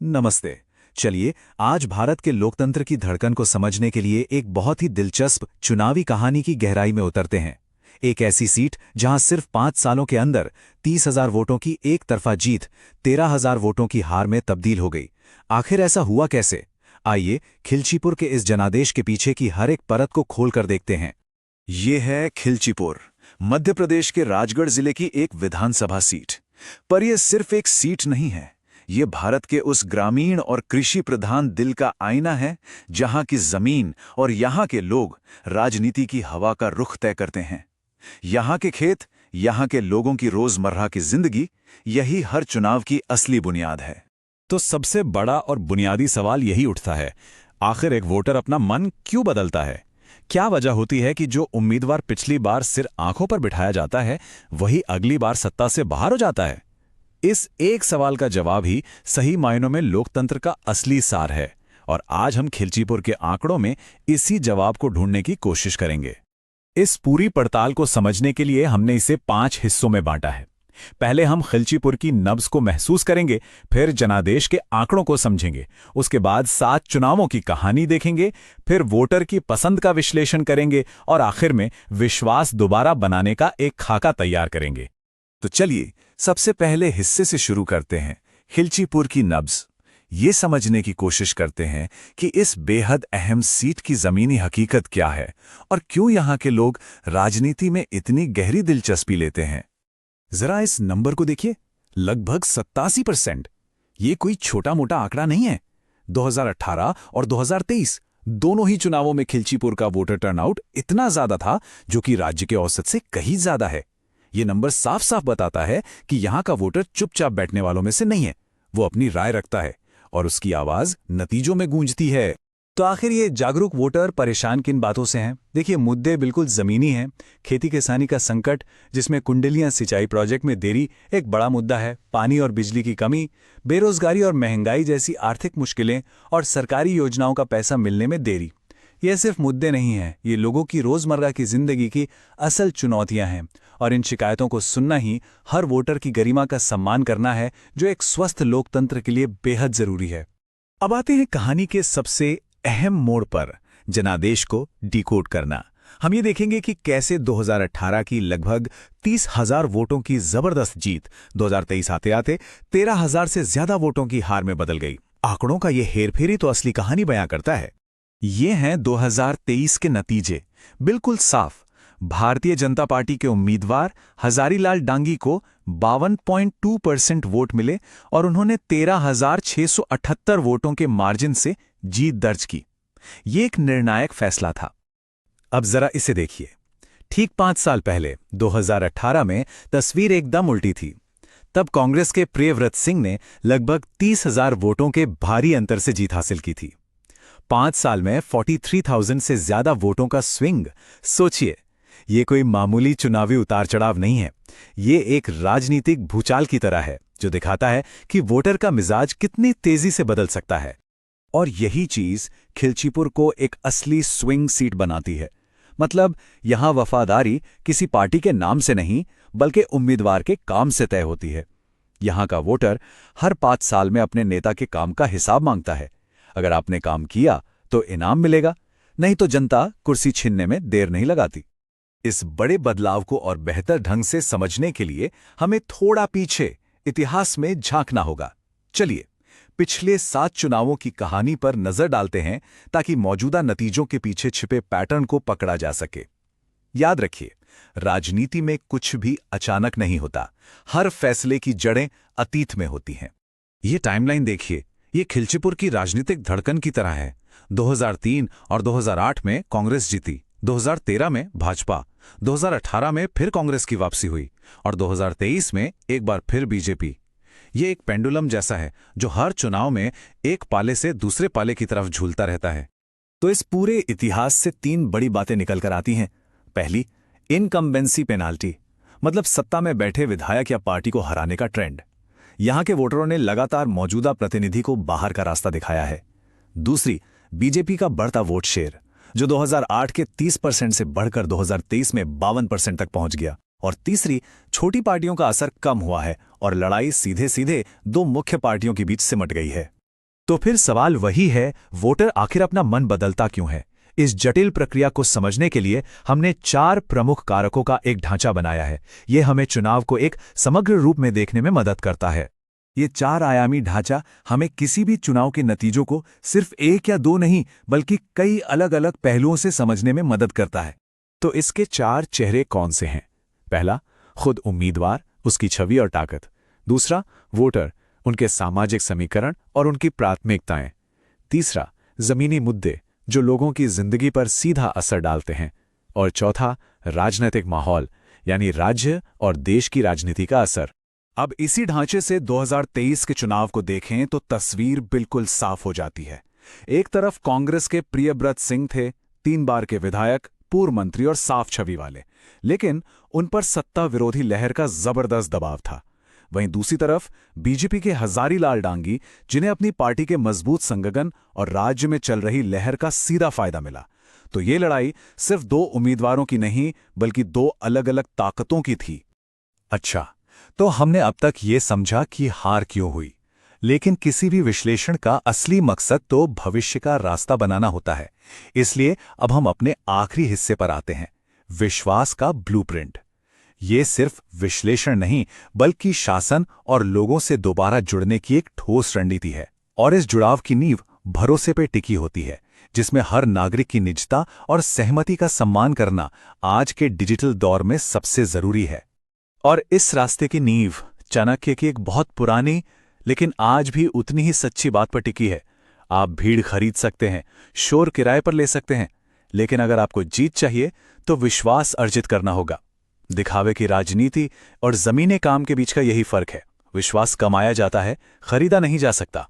नमस्ते। चलिए आज भारत के लोकतंत्र की धड़कन को समझने के लिए एक बहुत ही दिलचस्प चुनावी कहानी की गहराई में उतरते हैं। एक ऐसी सीट जहां सिर्फ 5 सालों के अंदर 30,000 वोटों की एक तरफा जीत 13,000 वोटों की हार में तब्दील हो गई। आखिर ऐसा हुआ कैसे? आइए खिलचीपुर के इस जनादेश के पीछे की हर एक परत को खोलकर देखते हैं। ये है खिलचीपुर, मध्य प्रदेश के राजगढ़ जिले की एक विधानसभा सीट। पर यह सिर्फ एक सीट नहीं है, ये भारत के उस ग्रामीण और कृषि प्रधान दिल का आईना है जहां की जमीन और यहां के लोग राजनीति की हवा का रुख तय करते हैं। यहां के खेत, यहां के लोगों की रोजमर्रा की जिंदगी, यही हर चुनाव की असली बुनियाद है। तो सबसे बड़ा और बुनियादी सवाल यही उठता है, आखिर एक वोटर अपना मन क्यों बदलता है? क्या वजह होती है कि जो उम्मीदवार पिछली बार सिर आंखों पर बिठाया जाता है वही अगली बार सत्ता से बाहर हो जाता है? इस एक सवाल का जवाब ही सही मायनों में लोकतंत्र का असली सार है, और आज हम खिलचीपुर के आंकड़ों में इसी जवाब को ढूंढने की कोशिश करेंगे। इस पूरी पड़ताल को समझने के लिए हमने इसे 5 हिस्सों में बांटा है। पहले हम खिलचीपुर की नब्ज को महसूस करेंगे, फिर जनादेश के आंकड़ों को समझेंगे, उसके बाद 7 चुनावों की कहानी देखेंगे, फिर वोटर की पसंद का विश्लेषण करेंगे और आखिर में विश्वास दोबारा बनाने का एक खाका तैयार करेंगे। तो चलिए सबसे पहले हिस्से से शुरू करते हैं, खिलचीपुर की नब्ज। ये समझने की कोशिश करते हैं कि इस बेहद अहम सीट की जमीनी हकीकत क्या है और क्यों यहाँ के लोग राजनीति में इतनी गहरी दिलचस्पी लेते हैं। जरा इस नंबर को देखिए, लगभग 87%। ये कोई छोटा मोटा आंकड़ा नहीं है। 2018 और 2023 दोनों ही चुनावों में खिलचीपुर का वोटर टर्नआउट इतना ज्यादा था, जो कि राज्य के औसत से कहीं ज्यादा है। ये नंबर साफ साफ बताता है कि यहां का वोटर चुपचाप बैठने वालों में से नहीं है, वो अपनी राय रखता है और उसकी आवाज नतीजों में गूंजती है। तो आखिर ये जागरूक वोटर परेशान किन बातों से हैं? देखिए, मुद्दे बिल्कुल जमीनी हैं। खेती किसानी का संकट, जिसमें कुंडलियां सिंचाई प्रोजेक्ट में देरी एक बड़ा मुद्दा है। पानी और बिजली की कमी, बेरोजगारी और महंगाई जैसी आर्थिक मुश्किलें और सरकारी योजनाओं का पैसा मिलने में देरी। ये सिर्फ मुद्दे नहीं हैं, ये लोगों की रोजमर्रा की जिंदगी की असल चुनौतियां हैं, और इन शिकायतों को सुनना ही हर वोटर की गरिमा का सम्मान करना है, जो एक स्वस्थ लोकतंत्र के लिए बेहद जरूरी है। अब आते हैं कहानी के सबसे अहम मोड़ पर, जनादेश को डिकोड करना। हम ये देखेंगे कि कैसे 2018 की लगभग 30,000 वोटों की जबरदस्त जीत 2023 आते आते 13,000 से ज्यादा वोटों की हार में बदल गई। आंकड़ों का ये हेरफेरी तो असली कहानी बयां करता है। ये हैं 2023 के नतीजे, बिल्कुल साफ। भारतीय जनता पार्टी के उम्मीदवार हजारीलाल डांगी को 52.2% वोट मिले और उन्होंने 13,678 वोटों के मार्जिन से जीत दर्ज की। ये एक निर्णायक फैसला था। अब जरा इसे देखिए, ठीक 5 साल पहले 2018 में तस्वीर एकदम उल्टी थी। तब कांग्रेस के प्रियव्रत सिंह ने लगभग 30,000 वोटों के भारी अंतर से जीत हासिल की थी। 5 साल में 43,000 से ज्यादा वोटों का स्विंग। सोचिए, ये कोई मामूली चुनावी उतार चढ़ाव नहीं है, ये एक राजनीतिक भूचाल की तरह है, जो दिखाता है कि वोटर का मिजाज कितनी तेजी से बदल सकता है। और यही चीज खिलचीपुर को एक असली स्विंग सीट बनाती है। मतलब यहां वफादारी किसी पार्टी के नाम से नहीं, बल्कि उम्मीदवार के काम से तय होती है। यहां का वोटर हर 5 साल में अपने नेता के काम का हिसाब मांगता है। अगर आपने काम किया तो इनाम मिलेगा, नहीं तो जनता कुर्सी छीनने में देर नहीं लगाती। इस बड़े बदलाव को और बेहतर ढंग से समझने के लिए हमें थोड़ा पीछे इतिहास में झांकना होगा। चलिए पिछले 7 चुनावों की कहानी पर नजर डालते हैं, ताकि मौजूदा नतीजों के पीछे छिपे पैटर्न को पकड़ा जा सके। याद रखिए, राजनीति में कुछ भी अचानक नहीं होता। हर फैसले की जड़ें अतीत में होती हैं। ये टाइमलाइन देखिए, ये खिलचीपुर की राजनीतिक धड़कन की तरह है। 2003 और 2008 में कांग्रेस जीती, 2013 में भाजपा, 2018 में फिर कांग्रेस की वापसी हुई और 2023 में एक बार फिर बीजेपी। ये एक पेंडुलम जैसा है, जो हर चुनाव में एक पाले से दूसरे पाले की तरफ झूलता रहता है। तो इस पूरे इतिहास से 3 बड़ी बातें निकल कर आती हैं। पहली, इनकम्बेंसी पेनाल्टी, मतलब सत्ता में बैठे विधायक या पार्टी को हराने का ट्रेंड। यहां के वोटरों ने लगातार मौजूदा प्रतिनिधि को बाहर का रास्ता दिखाया है। दूसरी, बीजेपी का बढ़ता वोट शेयर, जो 2008 के 30% से बढ़कर 2023 में 52% तक पहुंच गया। और तीसरी, छोटी पार्टियों का असर कम हुआ है और लड़ाई सीधे सीधे 2 मुख्य पार्टियों के बीच सिमट गई है। तो फिर सवाल वही है, वोटर आखिर अपना मन बदलता क्यों है? इस जटिल प्रक्रिया को समझने के लिए हमने 4 प्रमुख कारकों का एक ढांचा बनाया है। ये हमें चुनाव को एक समग्र रूप में देखने में मदद करता है। ये 4 आयामी ढांचा हमें किसी भी चुनाव के नतीजों को सिर्फ 1 या 2 नहीं, बल्कि कई अलग-अलग पहलुओं से समझने में मदद करता है। तो इसके 4 चेहरे कौन से हैं? पहला, खुद उम्मीदवार, उसकी छवि और ताकत। दूसरा, वोटर, उनके सामाजिक समीकरण और उनकी प्राथमिकताएं। तीसरा, जमीनी मुद्दे जो लोगों की जिंदगी पर सीधा असर डालते हैं। और चौथा, राजनीतिक माहौल, यानी राज्य और देश की राजनीति का असर। अब इसी ढांचे से 2023 के चुनाव को देखें तो तस्वीर बिल्कुल साफ हो जाती है। एक तरफ कांग्रेस के प्रियव्रत सिंह थे, 3 बार के विधायक, पूर्व मंत्री और साफ छवि वाले, लेकिन उन पर सत्ता विरोधी लहर का जबरदस्त दबाव था। वहीं दूसरी तरफ बीजेपी के हजारीलाल डांगी, जिन्हें अपनी पार्टी के मजबूत संगठन और राज्य में चल रही लहर का सीधा फायदा मिला। तो ये लड़ाई सिर्फ 2 उम्मीदवारों की नहीं, बल्कि 2 अलग-अलग ताकतों की थी। अच्छा, तो हमने अब तक ये समझा कि हार क्यों हुई, लेकिन किसी भी विश्लेषण का असली मकसद तो भविष्य का रास्ता बनाना होता है। इसलिए अब हम अपने आखिरी हिस्से पर आते हैं, विश्वास का ब्लूप्रिंट। ये सिर्फ विश्लेषण नहीं, बल्कि शासन और लोगों से दोबारा जुड़ने की एक ठोस रणनीति है। और इस जुड़ाव की नींव भरोसे पे टिकी होती है, जिसमें हर नागरिक की निजता और सहमति का सम्मान करना आज के डिजिटल दौर में सबसे जरूरी है। और इस रास्ते की नींव चाणक्य की एक बहुत पुरानी लेकिन आज भी उतनी ही सच्ची बात पर टिकी है। आप भीड़ खरीद सकते हैं, शोर किराए पर ले सकते हैं, लेकिन अगर आपको जीत चाहिए तो विश्वास अर्जित करना होगा। दिखावे की राजनीति और जमीनी काम के बीच का यही फर्क है। विश्वास कमाया जाता है, खरीदा नहीं जा सकता।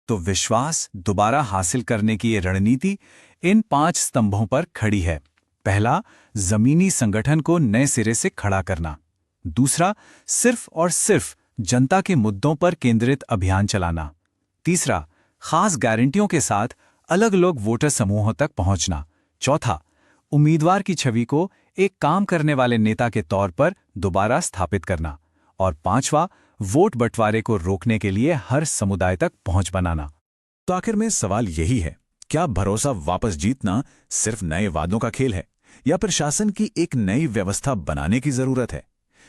तो विश्वास दोबारा हासिल करने की ये रणनीति इन 5 स्तंभों पर खड़ी है। पहला, जमीनी संगठन को नए सिरे से खड़ा करना। दूसरा, सिर्फ और सिर्फ जनता के मुद्दों पर केंद्रित अभियान चलाना। तीसरा, खास गारंटियों के साथ अलग अलग वोटर समूहों तक पहुंचना। चौथा, उम्मीदवार की छवि को एक काम करने वाले नेता के तौर पर दोबारा स्थापित करना। और पांचवा, वोट बंटवारे को रोकने के लिए हर समुदाय तक पहुंच बनाना। तो आखिर में सवाल यही है, क्या भरोसा वापस जीतना सिर्फ नए वादों का खेल है, या फिर शासन की एक नई व्यवस्था बनाने की जरूरत है?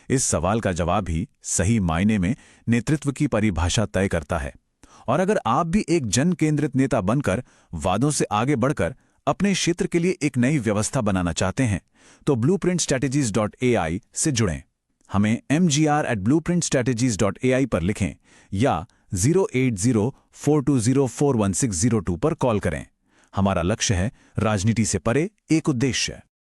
इस सवाल का जवाब ही सही मायने में नेतृत्व की परिभाषा तय करता है। और अगर आप भी एक जन केंद्रित नेता बनकर वादों से आगे बढ़कर अपने क्षेत्र के लिए एक नई व्यवस्था बनाना चाहते हैं, तो blueprintstrategies.ai से जुड़ें। हमें mgr@blueprintstrategies.ai पर लिखें या 08042041602 पर कॉल करें। हमारा लक्ष्य है राजनीति से परे एक उद्देश्य।